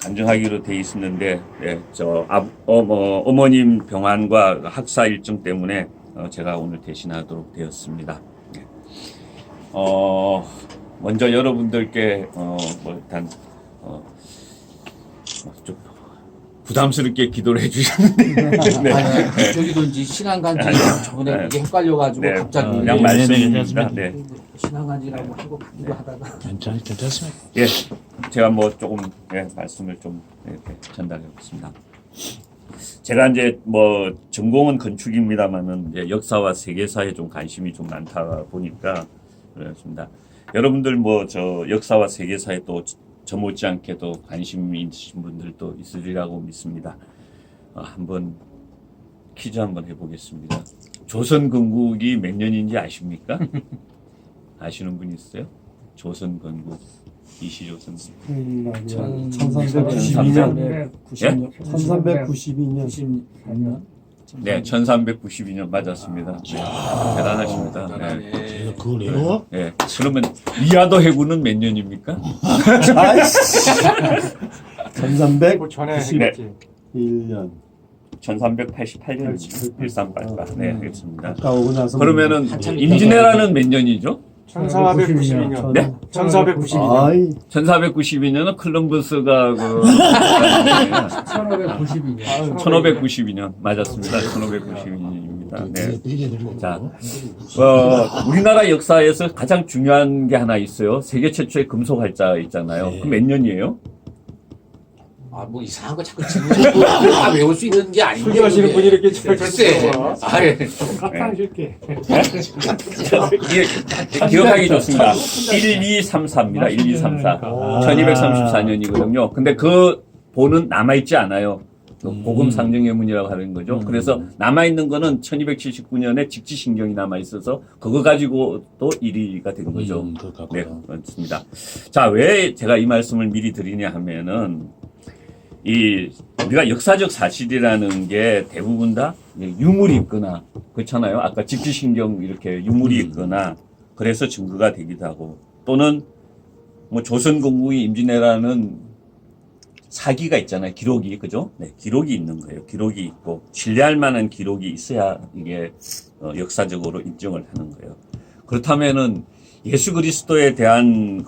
안정하기로 돼 있었는데, 예, 어머님 병환과 학사 일정 때문에 제가 오늘 대신하도록 되었습니다. 예. 먼저 여러분들께 일단 좀 부담스럽게 기도를 해주셨는데, 네. 저기도 이제 신앙간지 저번에 네. 이게 헷갈려가지고 네, 갑자기 그냥 말씀입니다. 네. 신앙간지라고 하고 기도하다가 괜찮습니다. 예, 제가 뭐 조금 말씀을 좀 이렇게 전달해보겠습니다. 제가 이제 뭐 전공은 건축입니다만은 이제 역사와 세계사에 좀 관심이 좀 많다 보니까 그렇습니다. 여러분들 뭐 저 역사와 세계사에 또 저 못지않게도 관심이 있으신 분들도 있으리라고 믿습니다. 한번 퀴즈 한번 해보겠습니다. 조선 건국이 몇 년인지 아십니까? 아시는 분 있어요? 조선 건국, 이시조선. 1392년. 1392년. 94년 네, 1392년 맞았습니다. 네, 대단하십니다. 네. 제가 그걸 외워? 네. 그러면 위화도 해군은 몇 년입니까? 아이씨. 1391년. 1388년. 1388. 네, 그렇습니다. 아까 오고 나서 그러면은 한참 임진왜란은 몇 년이죠? 1492년. 네? 1492년. 아이 1492년은 콜럼버스가 1592년 1592년 맞았습니다. 1592년입니다. 네. 이게 되는 자, 거고. 우리나라 역사에서 가장 중요한 게 하나 있어요. 세계 최초의 금속 활자 있잖아요. 네. 그 몇 년이에요? 아 뭐 이상한 거 자꾸 질문을 다 외울 수 있는 게 아닌데 훈련하시는 그게. 분이 이렇게 잘 글쎄 쳤어요. 아예 깍당 줄게. 이게 기억하기 좋습니다. 1, 2, 3, 4입니다. 1, 2, 3, 4. 1234년이거든요. 근데 그 본은 남아있지 않아요. 고금 상정예문이라고 하는 거죠. 그래서 남아있는 거는 1279년에 직지신경이 남아있어서 그거 가지고 또 1위가 된 거죠. 네, 그렇습니다. 자, 왜 제가 이 말씀을 미리 드리냐 하면은 우리가 역사적 사실이라는 게 대부분 다 유물이 있거나 그렇잖아요. 아까 직지신경 이렇게 유물이 있거나 그래서 증거가 되기도 하고 또는 뭐 조선 건국이 임진왜란은 사기가 있잖아요. 기록이 그죠? 네, 기록이 있는 거예요. 기록이 있고 신뢰할 만한 기록이 있어야 이게 역사적으로 인정을 하는 거예요. 그렇다면은 예수 그리스도에 대한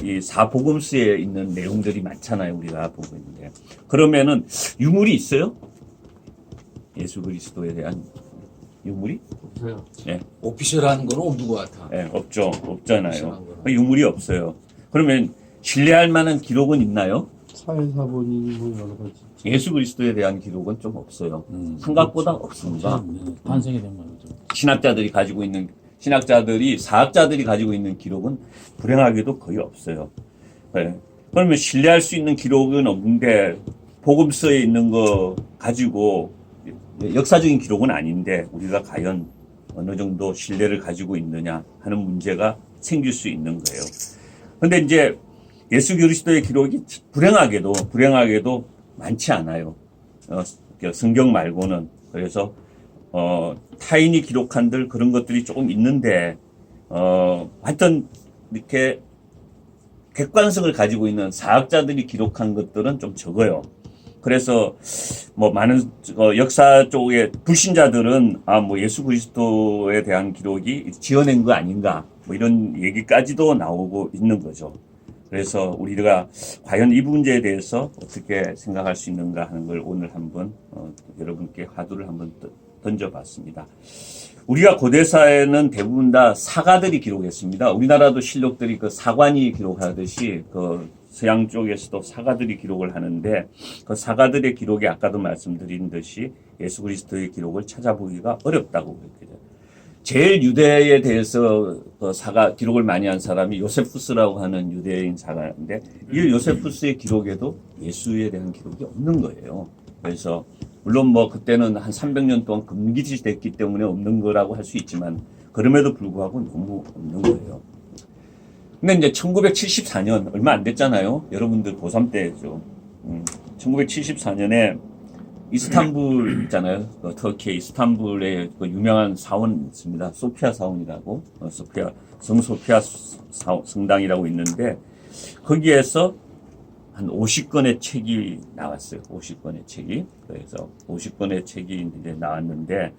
이 사복음서에 있는 내용들이 많잖아요. 우리가 보고 있는데 그러면은 유물이 있어요? 예수 그리스도에 대한 유물이? 없어요. 네, 오피셜한 거는 없는 것 같아. 네, 없죠. 없잖아요. 오피셜한 거는. 유물이 없어요. 그러면 신뢰할 만한 기록은 있나요? 사회사본이 뭐 여러 가지. 예수 그리스도에 대한 기록은 좀 없어요. 생각보다 없습니다. 탄생이 된 거죠. 신학자들이 사학자들이 가지고 있는 기록은 불행하게도 거의 없어요. 네. 그러면 신뢰할 수 있는 기록은 없는데 복음서에 있는 거 가지고 역사적인 기록은 아닌데 우리가 과연 어느 정도 신뢰를 가지고 있느냐 하는 문제가 생길 수 있는 거예요. 근데 이제 예수 그리스도의 기록이 불행하게도 많지 않아요. 성경 말고는. 그래서 타인이 기록한들 그런 것들이 조금 있는데 하여튼 이렇게 객관성을 가지고 있는 사학자들이 기록한 것들은 좀 적어요. 그래서 뭐 많은 역사 쪽의 불신자들은 뭐 예수 그리스도에 대한 기록이 지어낸 거 아닌가 뭐 이런 얘기까지도 나오고 있는 거죠. 그래서 우리가 과연 이 문제에 대해서 어떻게 생각할 수 있는가 하는 걸 오늘 한번 여러분께 화두를 한번 던져봤습니다. 우리가 고대사에는 대부분 다 사가들이 기록했습니다. 우리나라도 실록들이 그 사관이 기록하듯이 그 서양 쪽에서도 사가들이 기록을 하는데 그 사가들의 기록이 아까도 말씀드린 듯이 예수 그리스도의 기록을 찾아보기가 어렵다고 그랬거든요. 제일 유대에 대해서 그 기록을 많이 한 사람이 요세푸스라고 하는 유대인 사가인데 이 요세푸스의 기록에도 예수에 대한 기록이 없는 거예요. 그래서 물론 뭐 그때는 한 300년 동안 금기시됐기 때문에 없는 거라고 할 수 있지만 그럼에도 불구하고 너무 없는 거예요. 근데 이제 1974년 얼마 안 됐잖아요. 여러분들 고3 때죠. 1974년에 이스탄불 있잖아요. 터키 이스탄불에 그 유명한 사원 있습니다. 소피아 사원이라고 성소피아 성당이라고 있는데 거기에서 한 50권의 책이 나왔어요. 50권의 책이. 그래서 50권의 책이 이제 나왔는데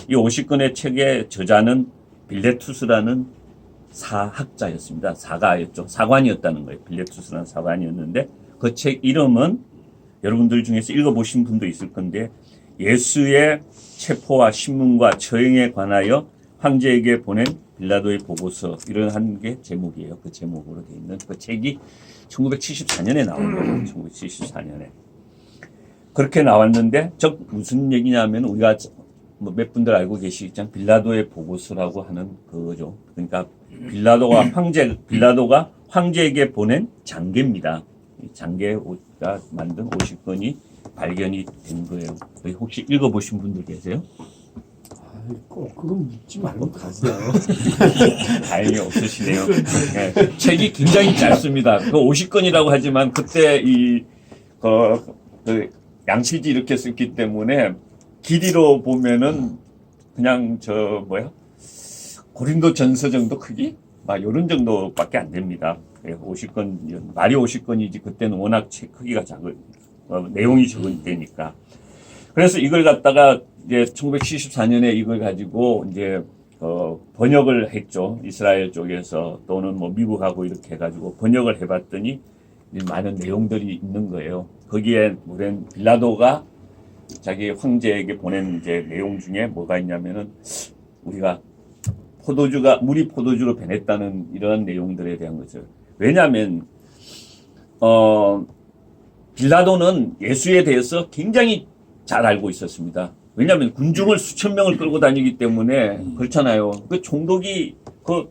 이 50권의 책의 저자는 빌레투스라는 사학자였습니다. 사가였죠. 사관이었다는 거예요. 빌레투스라는 사관이었는데 그 책 이름은 여러분들 중에서 읽어보신 분도 있을 건데 예수의 체포와 신문과 처형에 관하여 황제에게 보낸 빌라도의 보고서 이런 한 게 제목이에요. 그 제목으로 되어 있는 그 책이 1974년에 나온 거예요. 1974년에. 그렇게 나왔는데 즉 무슨 얘기냐면 우리가 뭐 몇 분들 알고 계시겠지만 빌라도의 보고서라고 하는 그거죠. 그러니까 빌라도가 황제에게 보낸 장계입니다. 장계가 만든 50권이 발견이 된 거예요. 혹시 읽어보신 분들 계세요? 꼭 그건 묻지 말고 가세요. 다행히 없으시네요. 네, 책이 굉장히 짧습니다. 그 50권이라고 하지만 그때 그 양필지 이렇게 썼기 때문에 길이로 보면은 그냥 고린도 전서 정도 크기? 막 요런 정도밖에 안 됩니다. 50권, 말이 50권이지 그때는 워낙 책 크기가 내용이 적은 때니까. 그래서 이걸 갖다가 이제 1974년에 이걸 가지고 이제 번역을 했죠. 이스라엘 쪽에서 또는 뭐 미국하고 이렇게 해가지고 번역을 해봤더니 많은 내용들이 있는 거예요. 거기에 우린 빌라도가 자기 황제에게 보낸 이제 내용 중에 뭐가 있냐면은 우리가 물이 포도주로 변했다는 이런 내용들에 대한 거죠. 왜냐하면 빌라도는 예수에 대해서 굉장히 잘 알고 있었습니다. 왜냐하면 군중을 수천 명을 끌고 다니기 때문에 그렇잖아요. 그 총독이 그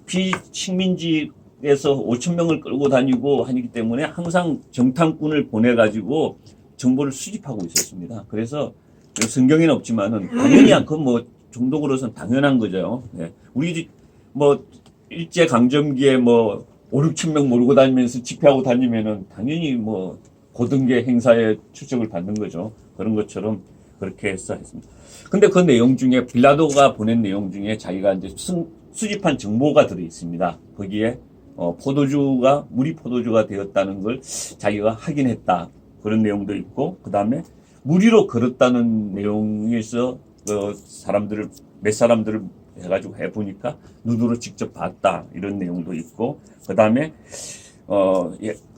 비식민지에서 5천 명을 끌고 다니고 하기 때문에 항상 정탐꾼을 보내가지고 정보를 수집하고 있었습니다. 그래서 성경에는 없지만은 당연히 그건 뭐 종독으로서는 당연한 거죠. 네. 우리 뭐 일제 강점기에 뭐 5, 6천 명 몰고 다니면서 집회하고 다니면은 당연히 뭐 고등계 행사에 출석을 받는 거죠. 그런 것처럼 그렇게 했습니다. 근데 그 내용 중에 빌라도가 보낸 내용 중에 자기가 이제 수집한 정보가 들어 있습니다. 거기에 물이 포도주가 되었다는 걸 자기가 확인했다. 그런 내용도 있고, 그 다음에 무리로 걸었다는 내용에서 몇 사람들을 해가지고 해보니까 눈으로 직접 봤다. 이런 내용도 있고, 그 다음에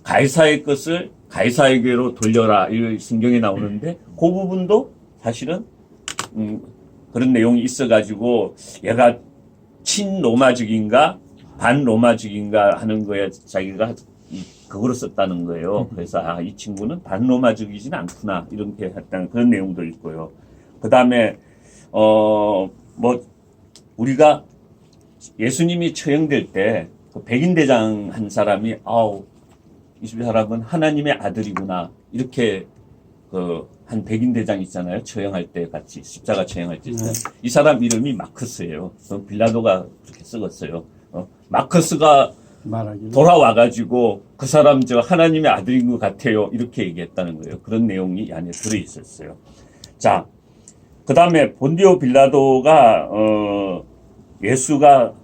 가이사의 것을 가이사에게로 돌려라. 이 성경에 나오는데 그 부분도 사실은 그런 내용이 있어가지고 얘가 친로마적인가 반로마적인가 하는 거에 자기가 그거로 썼다는 거예요. 그래서 이 친구는 반로마적이지는 않구나 이렇게 했다는 그런 내용도 있고요. 그 다음에 우리가 예수님이 처형될 때 그 백인 대장 한 사람이 이 사람은 하나님의 아들이구나 이렇게 한 백인 대장 있잖아요. 처형할 때 같이 십자가 처형할 때 있잖아요. 이 사람 이름이 마커스예요. 빌라도가 그렇게 쓰었어요. 마커스가 돌아와가지고 그 사람 하나님의 아들인 것 같아요. 이렇게 얘기했다는 거예요. 그런 내용이 이 안에 들어 있었어요. 자, 그 다음에 본디오 빌라도가 예수가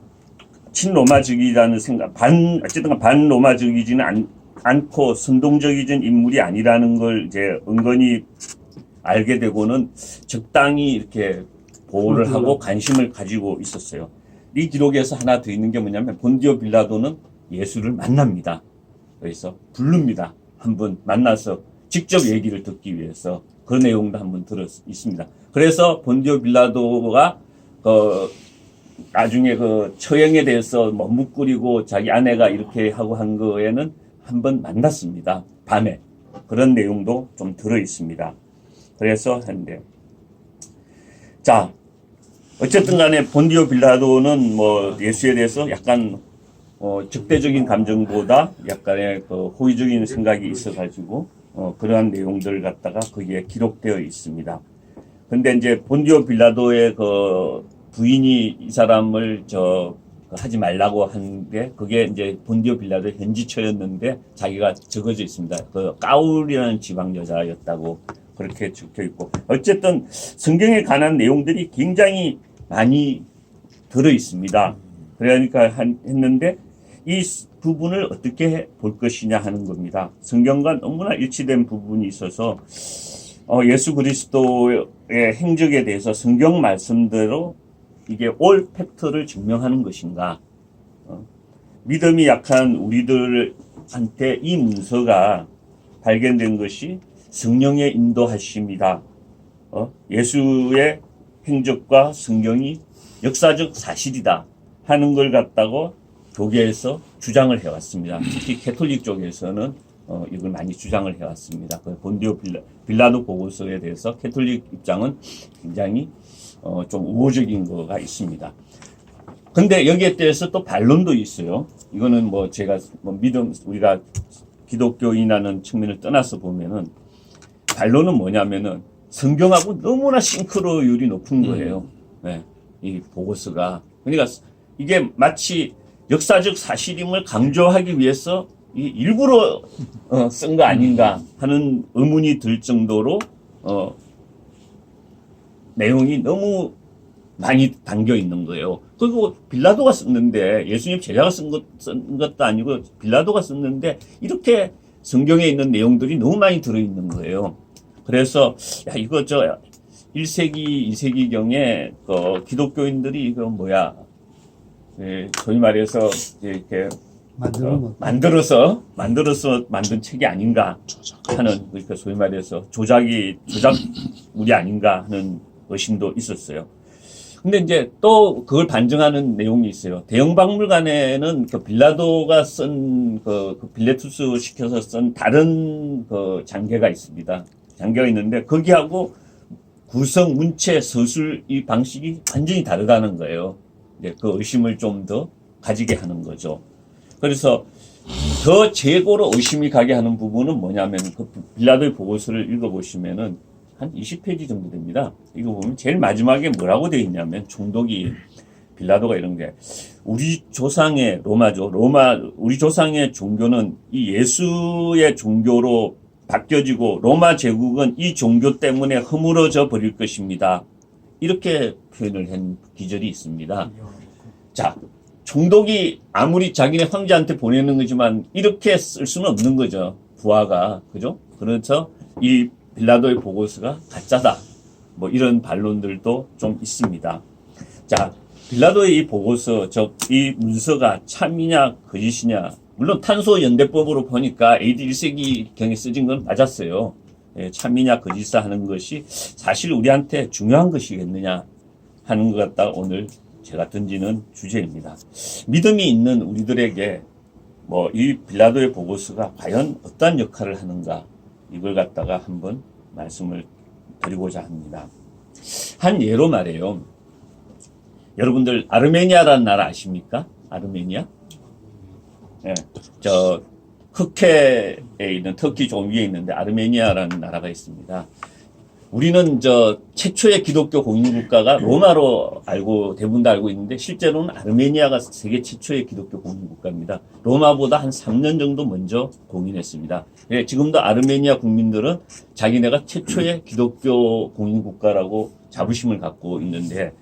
친로마적이라는 어쨌든 반로마적이지는 않고 선동적이진 인물이 아니라는 걸 이제 은근히 알게 되고는 적당히 이렇게 보호를 하고 관심을 가지고 있었어요. 이 기록에서 하나 더 있는 게 뭐냐면 본디오 빌라도는 예수를 만납니다. 그래서 부릅니다. 한번 만나서 직접 얘기를 듣기 위해서 그 내용도 한번 있습니다. 그래서 본디오 빌라도가 나중에 처형에 대해서 머뭇거리고 자기 아내가 이렇게 하고 한 거에는 한번 만났습니다. 밤에. 그런 내용도 좀 들어 있습니다. 그래서 했는데. 자, 어쨌든 간에 본디오 빌라도는 예수에 대해서 약간, 적대적인 감정보다 약간의 호의적인 생각이 있어가지고, 그러한 내용들을 갖다가 거기에 기록되어 있습니다. 근데 이제 본디오 빌라도의 부인이 이 사람을 하지 말라고 하는데 그게 이제 본디오 빌라도의 현지처였는데 자기가 적어져 있습니다. 까울이라는 지방 여자였다고 그렇게 적혀 있고 어쨌든 성경에 관한 내용들이 굉장히 많이 들어 있습니다. 그러니까 했는데 이 부분을 어떻게 볼 것이냐 하는 겁니다. 성경과 너무나 일치된 부분이 있어서 예수 그리스도의 행적에 대해서 성경 말씀대로 이게 올 팩트를 증명하는 것인가. 믿음이 약한 우리들한테 이 문서가 발견된 것이 성령의 인도하심이다. 예수의 행적과 성경이 역사적 사실이다 하는 걸 갖다고 교계에서 주장을 해왔습니다. 특히 캐톨릭 쪽에서는 이걸 많이 주장을 해왔습니다. 그 본디오 빌라도 보고서에 대해서 캐톨릭 입장은 굉장히 좀 우호적인 거가 있습니다. 근데 여기에 대해서 또 반론도 있어요. 이거는 뭐 제가 우리가 기독교인이라는 측면을 떠나서 보면은 반론은 뭐냐면은 성경하고 너무나 싱크로율이 높은 거예요. 네, 이 보고서가. 그러니까 이게 마치 역사적 사실임을 강조하기 위해서 일부러 쓴 거 아닌가 하는 의문이 들 정도로 내용이 너무 많이 담겨 있는 거예요. 그리고 빌라도가 썼는데 예수님 제자가 쓴 것도 아니고 빌라도가 썼는데 이렇게 성경에 있는 내용들이 너무 많이 들어있는 거예요. 그래서 이거 1세기, 2세기경에 기독교인들이 이거 뭐야 소위 말해서 이렇게 만들어서 만든 책이 아닌가 하는 그러니까 소위 말해서 조작물이 아닌가 하는 의심도 있었어요. 근데 이제 또 그걸 반증하는 내용이 있어요. 대형박물관에는 그 빌라도가 쓴 그 빌레투스 시켜서 쓴 다른 그 장계가 있습니다. 장계가 있는데 거기하고 구성, 문체, 서술 이 방식이 완전히 다르다는 거예요. 이제 그 의심을 좀 더 가지게 하는 거죠. 그래서 더 재고로 의심이 가게 하는 부분은 뭐냐면 그 빌라도의 보고서를 읽어보시면은 한 20페이지 정도 됩니다. 이거 보면 제일 마지막에 뭐라고 되어 있냐면 총독이 빌라도가 이런 게 우리 조상의 우리 조상의 종교는 이 예수의 종교로 바뀌어지고 로마 제국은 이 종교 때문에 허물어져 버릴 것입니다. 이렇게 표현을 한 기절이 있습니다. 자, 총독이 아무리 자기네 황제한테 보내는 거지만 이렇게 쓸 수는 없는 거죠. 부하가. 그죠? 그래서 이 빌라도의 보고서가 가짜다. 뭐 이런 반론들도 좀 있습니다. 자, 빌라도의 이 보고서, 이 문서가 참이냐 거짓이냐. 물론 탄소연대법으로 보니까 AD 1세기경에 쓰진 건 맞았어요. 참이냐 거짓이냐 하는 것이 사실 우리한테 중요한 것이겠느냐 하는 것 같다 오늘 제가 던지는 주제입니다. 믿음이 있는 우리들에게 뭐 이 빌라도의 보고서가 과연 어떤 역할을 하는가 이걸 갖다가 한번 말씀을 드리고자 합니다. 한 예로 말해요. 여러분들 아르메니아라는 나라 아십니까? 아르메니아? 네, 흑해에 있는 터키 좀 위에 있는데 아르메니아라는 나라가 있습니다. 우리는 최초의 기독교 공인국가가 로마로 대부분 다 알고 있는데 실제로는 아르메니아가 세계 최초의 기독교 공인국가입니다. 로마보다 한 3년 정도 먼저 공인했습니다. 예, 지금도 아르메니아 국민들은 자기네가 최초의 기독교 공인국가라고 자부심을 갖고 있는데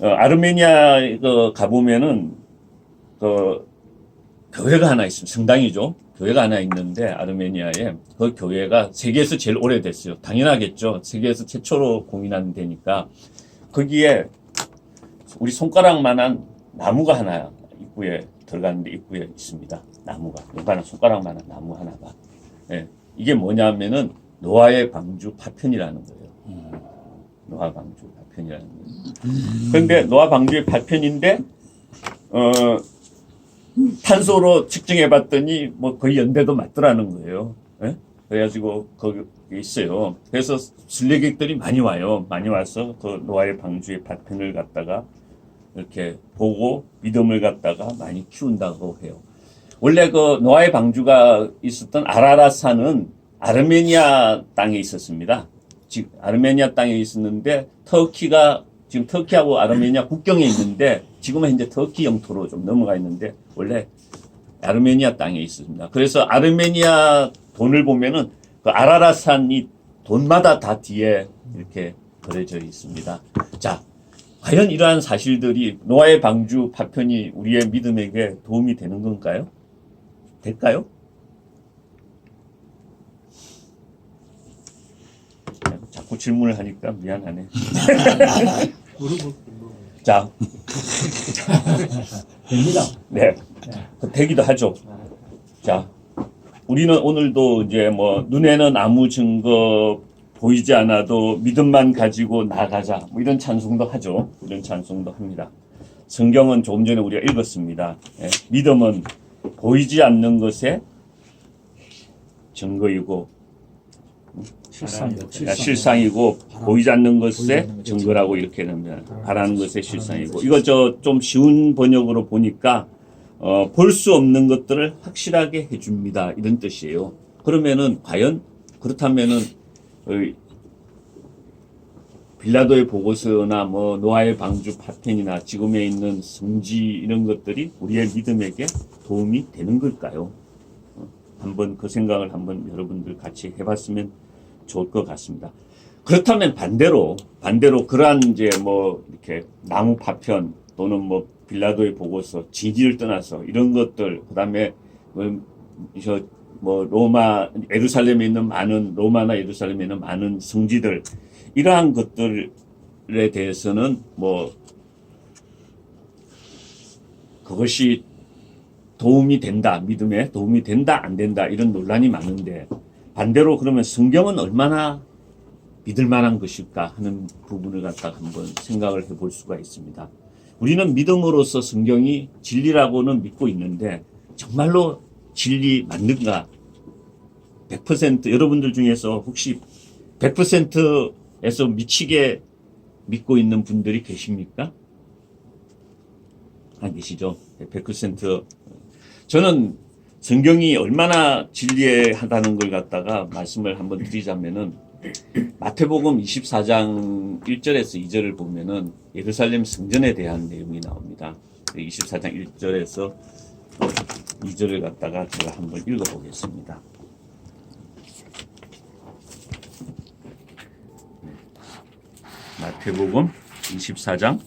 아르메니아 가보면은 교회가 하나 있습니다. 성당이죠. 교회가 하나 있는데 아르메니아에 그 교회가 세계에서 제일 오래됐어요. 당연하겠죠. 세계에서 최초로 공인한 데니까 거기에 우리 손가락만한 나무가 하나 입구에 들어가는데 입구에 있습니다. 나무가 요만한 손가락만한 나무 하나가. 예, 이게 뭐냐면은 노아의 방주 파편이라는 거예요. 노아 방주 파편이라는 거예요. 그런데 노아 방주의 파편인데 탄소로 측정해 봤더니 뭐 거의 연대도 맞더라는 거예요. 예? 그래가지고 거기 있어요. 그래서 순례객들이 많이 와요. 많이 와서 그 노아의 방주의 파편을 갖다가 이렇게 보고 믿음을 갖다가 많이 키운다고 해요. 원래 그 노아의 방주가 있었던 아라랏산은 아르메니아 땅에 있었습니다. 지금 아르메니아 땅에 있었는데 지금 터키하고 아르메니아 국경에 있는데 지금은 현재 터키 영토로 좀 넘어가 있는데 원래 아르메니아 땅에 있습니다. 그래서 아르메니아 돈을 보면은 그 아라랏산이 돈마다 다 뒤에 이렇게 그려져 있습니다. 자, 과연 이러한 사실들이 노아의 방주 파편이 우리의 믿음에게 도움이 되는 건가요? 될까요? 자꾸 질문을 하니까 미안하네. 자, 됩니다. 네, 되기도 하죠. 자, 우리는 오늘도 이제 뭐 눈에는 아무 증거 보이지 않아도 믿음만 가지고 나가자 뭐 이런 찬송도 하죠. 이런 찬송도 합니다. 성경은 조금 전에 우리가 읽었습니다. 예, 믿음은 보이지 않는 것의 증거이고 실상이고 보이지 않는 것의 증거라고 이렇게 됩니다. 바라는 것의 실상이고 이거 좀 쉬운 번역으로 보니까 볼 수 없는 것들을 확실하게 해줍니다. 이런 뜻이에요. 그러면은 과연 그렇다면은 빌라도의 보고서나 뭐 노아의 방주 파편이나 지금에 있는 성지 이런 것들이 우리의 믿음에게 도움이 되는 걸까요? 한번 그 생각을 한번 여러분들 같이 해봤으면 좋을 것 같습니다. 그렇다면 반대로 그러한 이제 뭐 이렇게 나무 파편 또는 뭐 빌라도의 보고서 지지를 떠나서 이런 것들 그다음에 뭐 로마 예루살렘에 있는 많은 로마나 예루살렘에 있는 많은 성지들 이러한 것들에 대해서는 뭐 그것이 도움이 된다 믿음에 도움이 된다 안 된다 이런 논란이 많은데 반대로 그러면 성경은 얼마나 믿을 만한 것일까 하는 부분을 갖다가 한번 생각을 해볼 수가 있습니다. 우리는 믿음으로써 성경이 진리라고는 믿고 있는데 정말로 진리 맞는가? 100% 여러분들 중에서 혹시 100%에서 미치게 믿고 있는 분들이 계십니까? 안 계시죠? 100%. 저는 성경이 얼마나 진리하다는 걸 갖다가 말씀을 한번 드리자면은 마태복음 24장 1절에서 2절을 보면은 예루살렘 성전에 대한 내용이 나옵니다. 24장 1절에서 2절을 갖다가 제가 한번 읽어보겠습니다. 마태복음 24장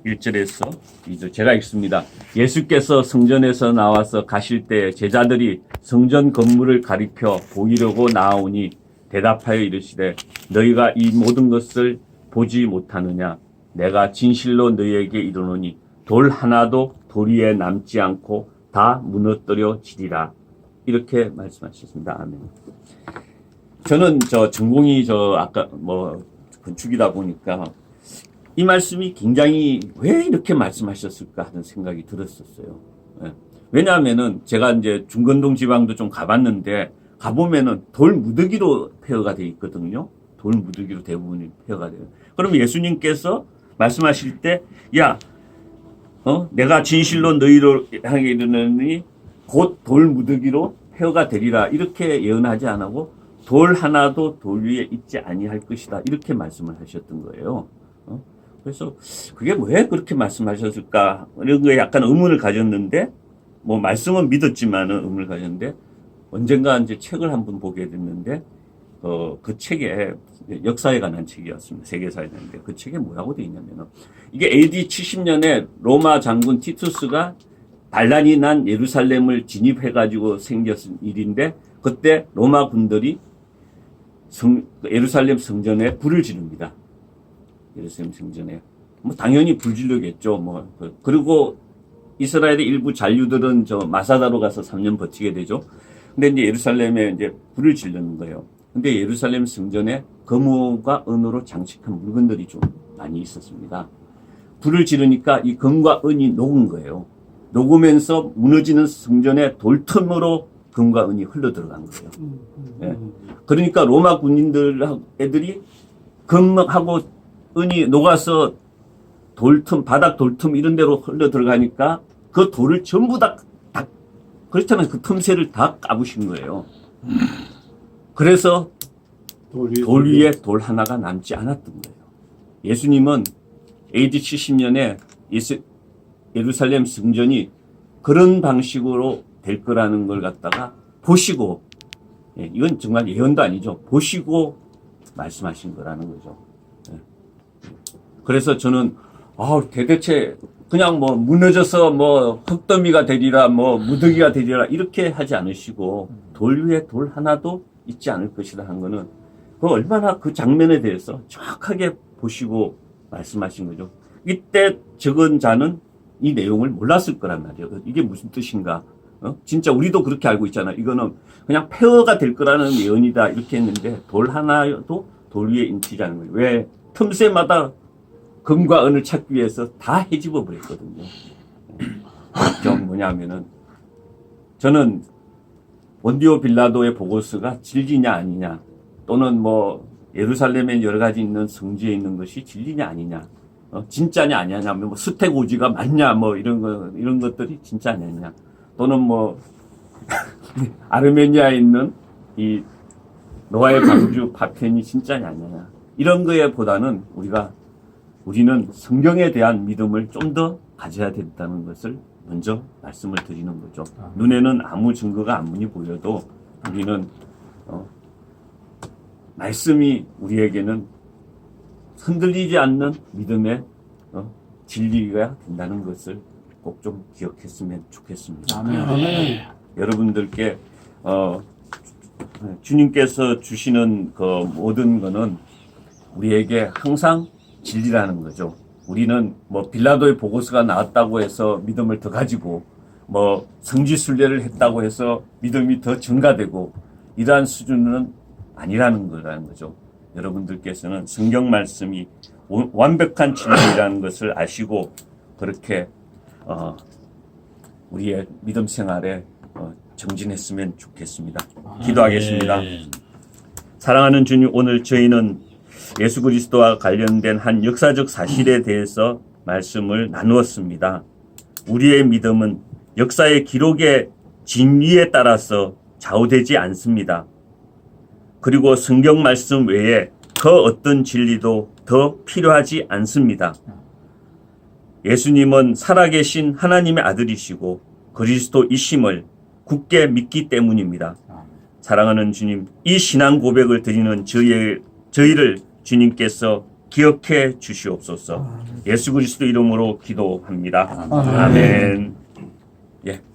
1절에서 2절 제가 읽습니다. 예수께서 성전에서 나와서 가실 때 제자들이 성전 건물을 가리켜 보이려고 나아오니 대답하여 이르시되 너희가 이 모든 것을 보지 못하느냐 내가 진실로 너희에게 이르노니 돌 하나도 돌 위에 남지 않고 다 무너뜨려지리라 이렇게 말씀하셨습니다. 아멘. 저는 전공이 아까 뭐 건축이다 보니까 이 말씀이 굉장히 왜 이렇게 말씀하셨을까 하는 생각이 들었었어요. 예. 왜냐하면은 제가 이제 중건동 지방도 좀 가봤는데 가보면은 돌 무더기로 폐허가 되어 있거든요. 돌 무더기로 대부분이 폐허가 돼요. 그럼 예수님께서 말씀하실 때, 내가 진실로 너희를 향해 이르노니 곧 돌 무더기로 폐허가 되리라. 이렇게 예언하지 않고 돌 하나도 돌 위에 있지 아니할 것이다. 이렇게 말씀을 하셨던 거예요. 그래서 그게 왜 그렇게 말씀하셨을까? 이런 거에 약간 의문을 가졌는데, 뭐 말씀은 믿었지만은 의문을 가졌는데, 언젠가 이제 책을 한번 보게 됐는데, 그 책에 역사에 관한 책이었습니다. 세계사에 관한데 그 책에 뭐라고 되어 있냐면은 이게 AD 70년에 로마 장군 티투스가 반란이 난 예루살렘을 진입해가지고 생겼은 일인데 그때 로마 군들이 예루살렘 성전에 불을 지릅니다. 예루살렘 성전에 뭐 당연히 불 지르겠죠. 그리고 이스라엘의 일부 잔류들은 마사다로 가서 3년 버티게 되죠. 근데 이제 예루살렘에 이제 불을 지르는 거예요. 근데 예루살렘 성전에 금과 은으로 장식한 물건들이 좀 많이 있었습니다. 불을 지르니까 이 금과 은이 녹은 거예요. 녹으면서 무너지는 성전의 돌틈으로 금과 은이 흘러 들어간 거예요. 예. 그러니까 로마 애들이 금하고 은이 녹아서 바닥 돌틈 이런 데로 흘러 들어가니까 그 돌을 전부 다 그렇다면 그 틈새를 다 까부신 거예요. 그래서 돌 위에 돌 하나가 남지 않았던 거예요. 예수님은 AD 70년에 예루살렘 성전이 그런 방식으로 될 거라는 걸 갖다가 보시고, 이건 정말 예언도 아니죠. 보시고 말씀하신 거라는 거죠. 그래서 저는 대대체 그냥 뭐 무너져서 뭐 흙더미가 되리라 뭐 무더기가 되리라 이렇게 하지 않으시고 돌 위에 돌 하나도 있지 않을 것이라 한 거는 그 얼마나 그 장면에 대해서 정확하게 보시고 말씀하신 거죠. 이때 적은 자는 이 내용을 몰랐을 거란 말이에요. 이게 무슨 뜻인가? 진짜 우리도 그렇게 알고 있잖아. 이거는 그냥 폐허가 될 거라는 예언이다 이렇게 했는데 돌 하나도 돌 위에 인치지 않은 거예요. 왜? 틈새마다 금과 은을 찾기 위해서 다 헤집어 버렸거든요. 좀 뭐냐면은 저는 본디오 빌라도의 보고서가 진리냐 아니냐 또는 뭐 예루살렘에 여러 가지 있는 성지에 있는 것이 진리냐 아니냐 진짜냐 아니냐 뭐 스테고지가 맞냐 뭐 이런 것들이 진짜 아니냐 또는 뭐 아르메니아에 있는 이 노아의 방주 파편이 진짜냐 아니냐 이런 거에 보다는 우리는 성경에 대한 믿음을 좀 더 가져야 된다는 것을 먼저 말씀을 드리는 거죠. 눈에는 아무 증거가 아무리 보여도 우리는 말씀이 우리에게는 흔들리지 않는 믿음의 진리가 된다는 것을 꼭 좀 기억했으면 좋겠습니다. 아멘. 여러분들께 주님께서 주시는 그 모든 거는 우리에게 항상 진리라는 거죠. 우리는 뭐 빌라도의 보고서가 나왔다고 해서 믿음을 더 가지고 뭐 성지순례를 했다고 해서 믿음이 더 증가되고 이러한 수준은 아니라는 거라는 거죠. 여러분들께서는 성경 말씀이 완벽한 진리라는 것을 아시고 그렇게 우리의 믿음 생활에 정진했으면 좋겠습니다. 기도하겠습니다. 사랑하는 주님, 오늘 저희는 예수 그리스도와 관련된 한 역사적 사실에 대해서 말씀을 나누었습니다. 우리의 믿음은 역사의 기록의 진리에 따라서 좌우되지 않습니다. 그리고 성경 말씀 외에 더 어떤 진리도 더 필요하지 않습니다. 예수님은 살아계신 하나님의 아들이시고 그리스도이심을 굳게 믿기 때문입니다. 사랑하는 주님, 이 신앙 고백을 드리는 저희를 주님께서 기억해 주시옵소서. 예수 그리스도 이름으로 기도합니다. 아멘. 예.